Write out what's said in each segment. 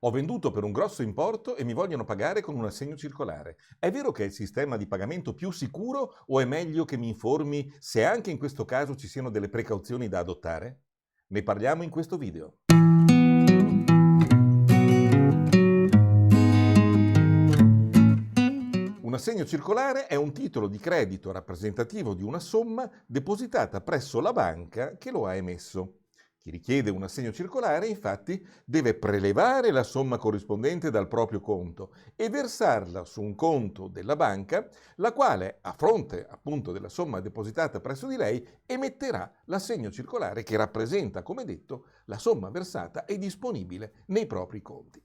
Ho venduto per un grosso importo e mi vogliono pagare con un assegno circolare. È vero che è il sistema di pagamento più sicuro o è meglio che mi informi se anche in questo caso ci siano delle precauzioni da adottare? Ne parliamo in questo video. Un assegno circolare è un titolo di credito rappresentativo di una somma depositata presso la banca che lo ha emesso. Chi richiede un assegno circolare, infatti, deve prelevare la somma corrispondente dal proprio conto e versarla su un conto della banca, la quale, a fronte appunto della somma depositata presso di lei, emetterà l'assegno circolare che rappresenta, come detto, la somma versata e disponibile nei propri conti.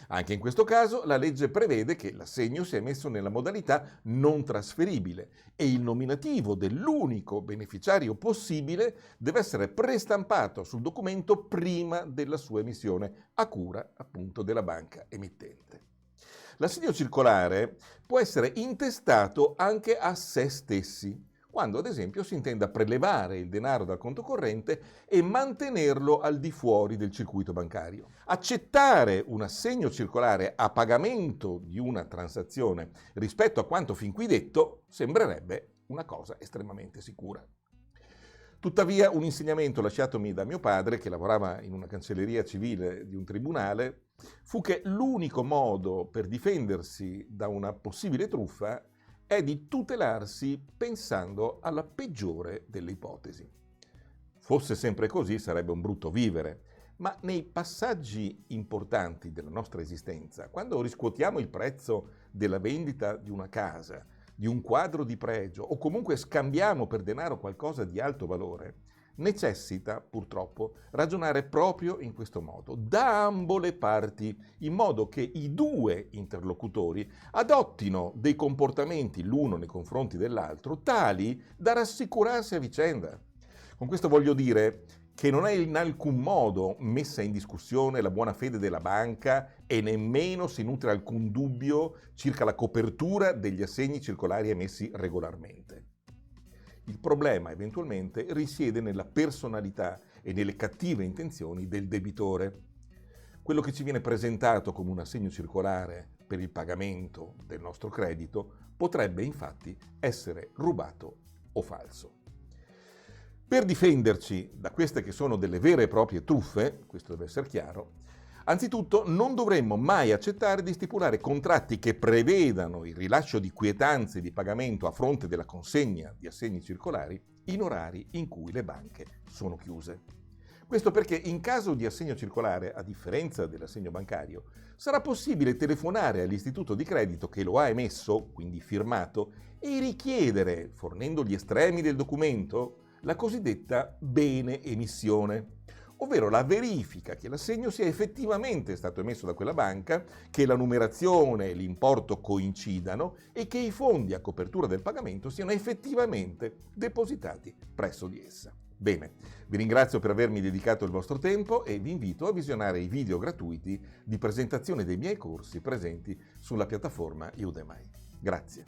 Anche in questo caso la legge prevede che l'assegno sia emesso nella modalità non trasferibile e il nominativo dell'unico beneficiario possibile deve essere prestampato sul documento prima della sua emissione, a cura appunto della banca emittente. L'assegno circolare può essere intestato anche a se stessi, quando ad esempio si intenda prelevare il denaro dal conto corrente e mantenerlo al di fuori del circuito bancario. Accettare un assegno circolare a pagamento di una transazione rispetto a quanto fin qui detto sembrerebbe una cosa estremamente sicura. Tuttavia, un insegnamento lasciatomi da mio padre, che lavorava in una cancelleria civile di un tribunale, fu che l'unico modo per difendersi da una possibile truffa è di tutelarsi pensando alla peggiore delle ipotesi. Fosse sempre così sarebbe un brutto vivere, ma nei passaggi importanti della nostra esistenza, quando riscuotiamo il prezzo della vendita di una casa, di un quadro di pregio o comunque scambiamo per denaro qualcosa di alto valore, necessita purtroppo ragionare proprio in questo modo, da ambo le parti, in modo che i due interlocutori adottino dei comportamenti l'uno nei confronti dell'altro tali da rassicurarsi a vicenda. Con questo voglio dire che non è in alcun modo messa in discussione la buona fede della banca e nemmeno si nutre alcun dubbio circa la copertura degli assegni circolari emessi regolarmente. Il problema eventualmente risiede nella personalità e nelle cattive intenzioni del debitore. Quello che ci viene presentato come un assegno circolare per il pagamento del nostro credito potrebbe infatti essere rubato o falso. Per difenderci da queste che sono delle vere e proprie truffe, questo deve essere chiaro, anzitutto non dovremmo mai accettare di stipulare contratti che prevedano il rilascio di quietanze di pagamento a fronte della consegna di assegni circolari in orari in cui le banche sono chiuse. Questo perché in caso di assegno circolare, a differenza dell'assegno bancario, sarà possibile telefonare all'istituto di credito che lo ha emesso, quindi firmato, e richiedere, fornendo gli estremi del documento, la cosiddetta bene emissione, ovvero la verifica che l'assegno sia effettivamente stato emesso da quella banca, che la numerazione e l'importo coincidano e che i fondi a copertura del pagamento siano effettivamente depositati presso di essa. Bene, vi ringrazio per avermi dedicato il vostro tempo e vi invito a visionare i video gratuiti di presentazione dei miei corsi presenti sulla piattaforma Udemy. Grazie.